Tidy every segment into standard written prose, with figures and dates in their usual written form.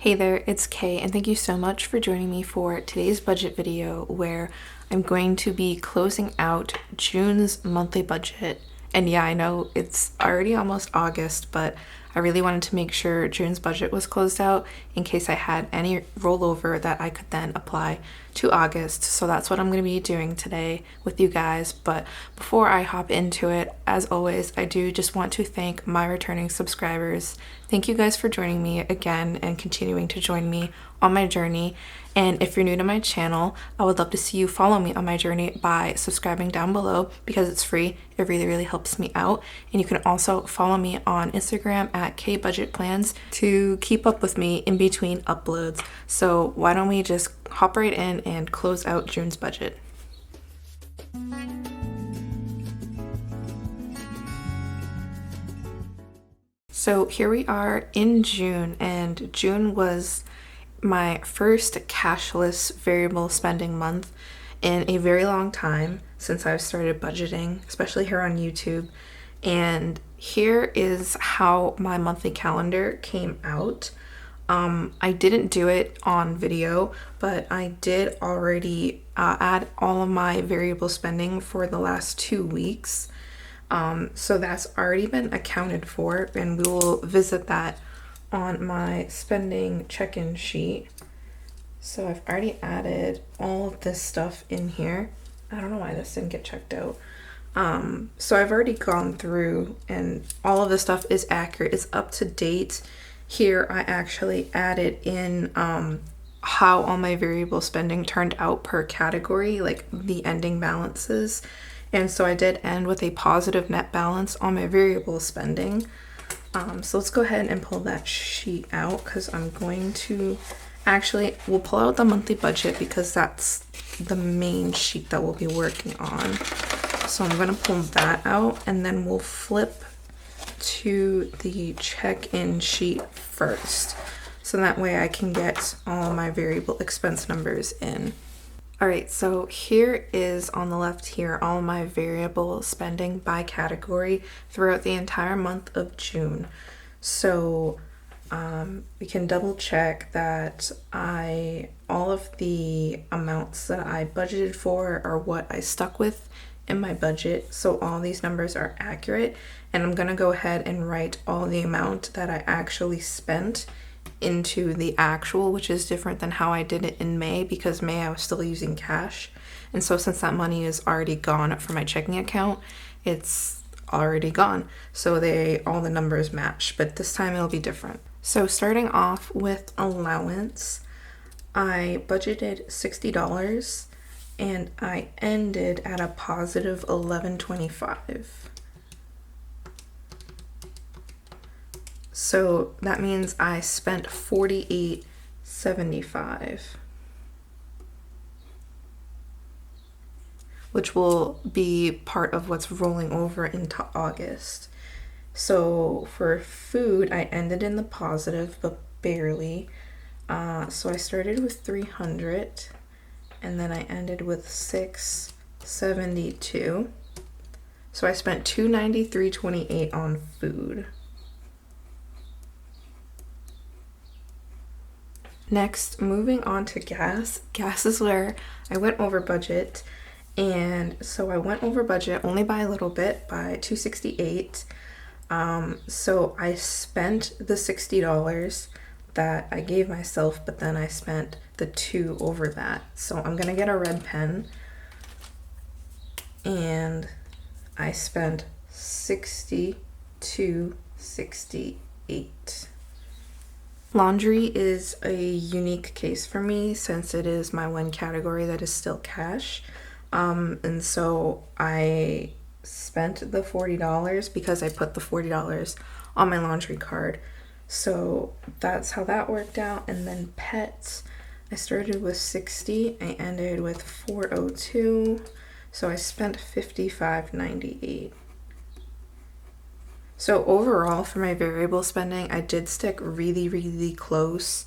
Hey there, it's Kay, and thank you so much for joining me for today's budget video where I'm going to be closing out June's monthly budget. And yeah, I know it's already almost August, but I really wanted to make sure June's budget was closed out in case I had any rollover that I could then apply to August. So that's what I'm going to be doing today with you guys. But before I hop into it, as always, I do just want to thank my returning subscribers. Thank you guys for joining me again and continuing to join me on my journey. And if you're new to my channel, I would love to see you follow me on my journey by subscribing down below because it's free. It really helps me out. And you can also follow me on Instagram at KBudgetPlans to keep up with me in between uploads. So why don't we just hop right in and close out June's budget. So here we are in June, and June was my first cashless variable spending month in a very long time since I've started budgeting, especially here on YouTube. And here is how my monthly calendar came out. I didn't do it on video, but I did already add all of my variable spending for the last 2 weeks. So that's already been accounted for, and we will visit that on my spending check-in sheet. So I've already added all of this stuff in here. I don't know why this didn't get checked out. So I've already gone through and all of this stuff is accurate. It's up to date. Here I actually added in how all my variable spending turned out per category, like the ending balances. And so I did end with a positive net balance on my variable spending. So let's go ahead and pull that sheet out because I'm going to we'll pull out the monthly budget because that's the main sheet that we'll be working on. So I'm going to pull that out and then we'll flip to the check-in sheet first. So that way I can get all my variable expense numbers in. All right, so here is on the left here all my variable spending by category throughout the entire month of June. So we can double check that all of the amounts that I budgeted for are what I stuck with in my budget. So all these numbers are accurate, and I'm gonna go ahead and write all the amount that I actually spent into the actual, which is different than how I did it in May because May I was still using cash. And so since that money is already gone from my checking account, it's already gone. So all the numbers match, but this time it'll be different. So starting off with allowance, I budgeted $60 and I ended at a positive $11.25. So that means I spent $48.75, which will be part of what's rolling over into August. So for food, I ended in the positive, but barely. So I started with $300 and then I ended with $672. So I spent $293.28 on food. Next, moving on to gas. Gas is where I went over budget. And so I went over budget only by a little bit, by $268. So I spent the $60 that I gave myself, but then I spent the $2 over that. So I'm gonna get a red pen, and I spent $62.68. Laundry is a unique case for me since it is my one category that is still cash. And so I spent the $40 because I put the $40 on my laundry card. So that's how that worked out. And then pets, I started with $60, I ended with $402. So I spent $55.98. So overall for my variable spending, I did stick really close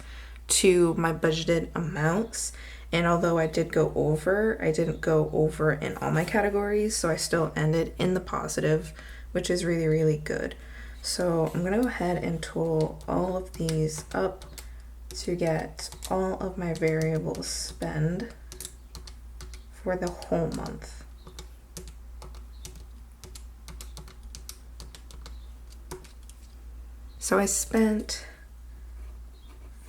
to my budgeted amounts. And although I did go over, I didn't go over in all my categories, so I still ended in the positive, which is really good. So I'm gonna go ahead and total all of these up to get all of my variable spend for the whole month. So I spent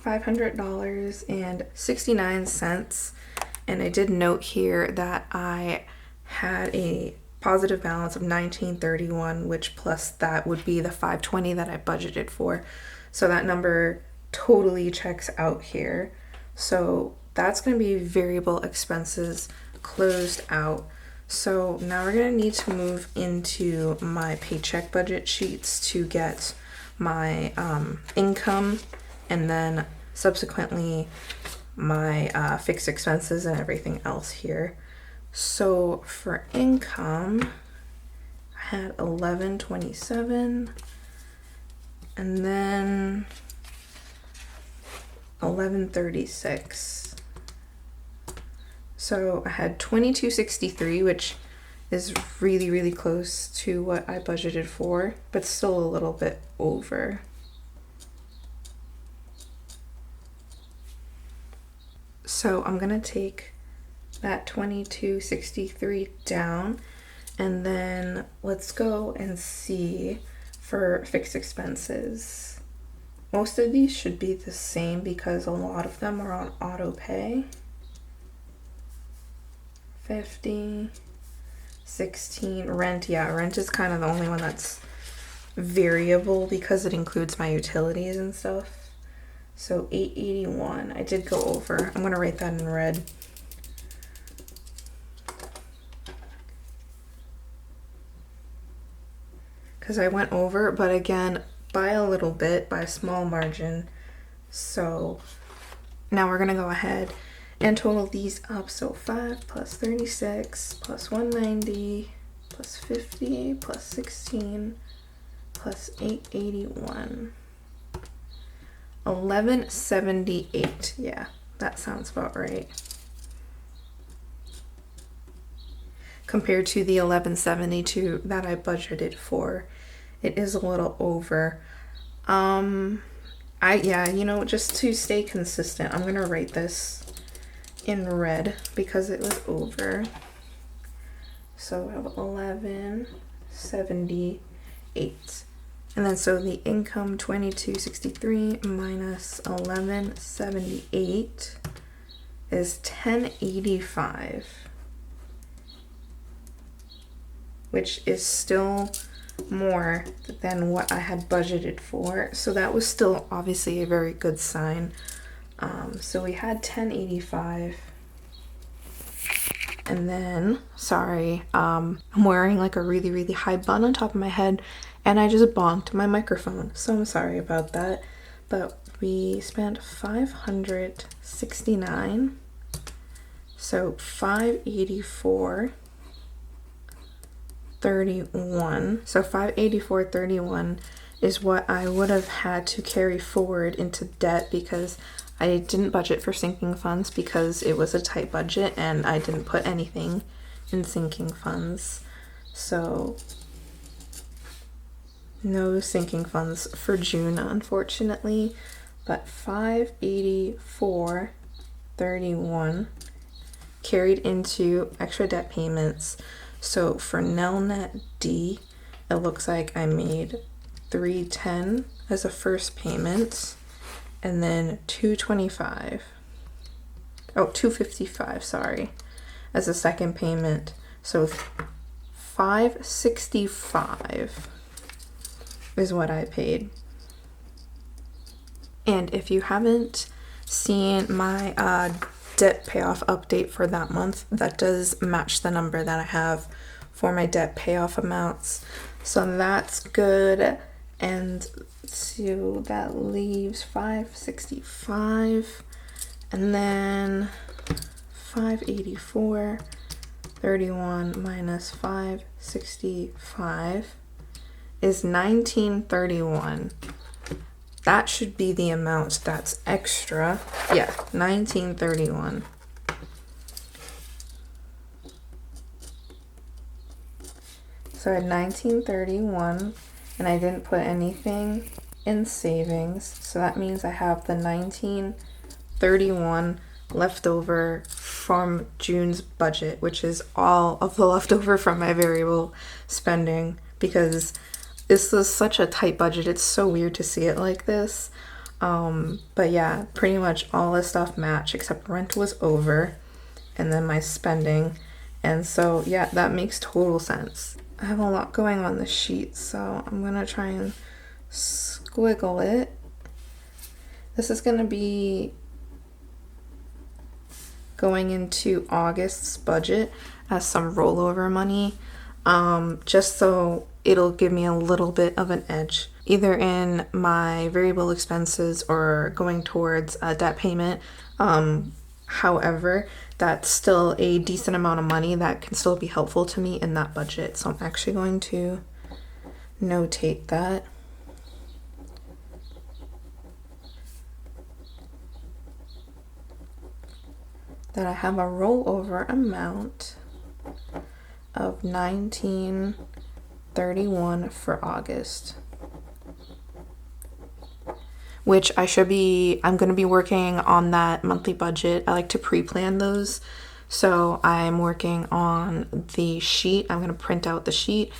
$500.69, and I did note here that I had a positive balance of $19.31, which plus that would be the $520 that I budgeted for. So that number totally checks out here. So that's going to be variable expenses closed out. So now we're going to need to move into my paycheck budget sheets to get my income, and then subsequently my fixed expenses and everything else here. So for income, I had $11.27, and then $11.36. So I had $22.63, which is really close to what I budgeted for, but still a little bit over. So I'm gonna take that $22.63 down, and then let's go and see for fixed expenses. Most of these should be the same because a lot of them are on auto pay. 50, 16, rent. Yeah, rent is kind of the only one that's variable because it includes my utilities and stuff. So $881. I did go over. I'm gonna write that in red. Because I went over, but again, by a little bit, by a small margin. So now we're gonna go ahead and total these up. So 5 plus 36 plus 190 plus 50 plus 16 plus 881. 1178. Yeah, that sounds about right. Compared to the 1172 that I budgeted for, it is a little over. Just to stay consistent, I'm gonna write this in red because it was over. So we have 1178. And then so the income 2263 minus 1178 is 1085, which is still more than what I had budgeted for. So that was still obviously a very good sign. So we had 1085. And then, sorry, I'm wearing like a really high bun on top of my head, and I just bonked my microphone. So I'm sorry about that. But we spent 569. So 584.31. So 584.31 is what I would have had to carry forward into debt because I didn't budget for sinking funds because it was a tight budget and I didn't put anything in sinking funds. So no sinking funds for June, unfortunately, but 584.31 carried into extra debt payments. So for Nelnet D, it looks like I made $310 as a first payment, and then $255, sorry, as a second payment. So $565 is what I paid. And if you haven't seen my debt payoff update for that month, that does match the number that I have for my debt payoff amounts. So that's good. And so that leaves 565, and then 584.31 minus 565 is 1931. That should be the amount that's extra. Yeah, 1931. So I had 1931, and I didn't put anything in savings. So that means I have the $19.31 left over from June's budget, which is all of the leftover from my variable spending, because this is such a tight budget. It's so weird to see it like this. But yeah, pretty much all this stuff matched except rent was over and then my spending. And so yeah, that makes total sense. I have a lot going on this sheet, so I'm gonna try and squiggle it. This is gonna be going into August's budget as some rollover money, just so it'll give me a little bit of an edge, either in my variable expenses or going towards a debt payment. However, that's still a decent amount of money that can still be helpful to me in that budget. So I'm actually going to notate that. That I have a rollover amount of $19.31 for August, which I'm going to be working on that monthly budget. I like to pre-plan those. So I'm working on the sheet. I'm going to print out the sheet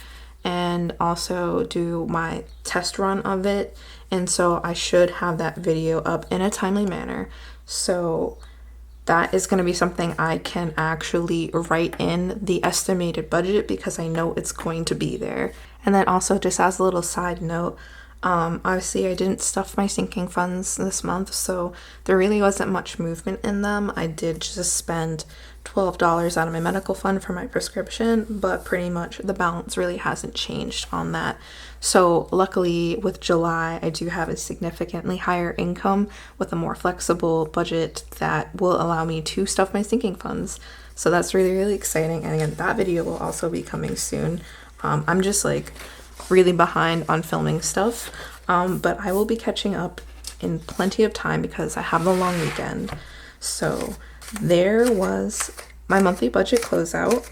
and also do my test run of it. And so I should have that video up in a timely manner. So that is going to be something I can actually write in the estimated budget because I know it's going to be there. And then also, just as a little side note, obviously I didn't stuff my sinking funds this month, so there really wasn't much movement in them. I did just spend $12 out of my medical fund for my prescription, but pretty much the balance really hasn't changed on that. So luckily with July, I do have a significantly higher income with a more flexible budget that will allow me to stuff my sinking funds. So that's really, really exciting. And again, that video will also be coming soon. I'm just like really behind on filming stuff, but I will be catching up in plenty of time because I have a long weekend. So there was my monthly budget closeout.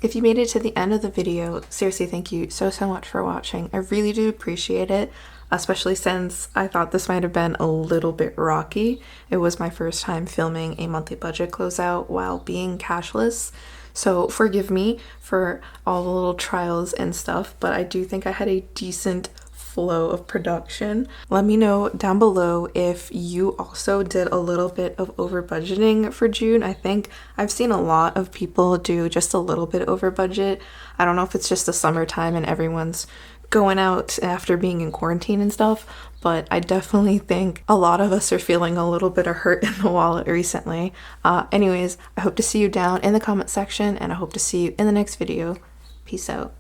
If you made it to the end of the video, seriously, thank you so much for watching. I really do appreciate it, especially since I thought this might have been a little bit rocky. It was my first time filming a monthly budget closeout while being cashless. So forgive me for all the little trials and stuff, but I do think I had a decent flow of production. Let me know down below if you also did a little bit of over budgeting for June. I think I've seen a lot of people do just a little bit over budget. I don't know if it's just the summertime and everyone's going out after being in quarantine and stuff, but I definitely think a lot of us are feeling a little bit of hurt in the wallet recently. Anyways, I hope to see you down in the comment section, and I hope to see you in the next video. Peace out.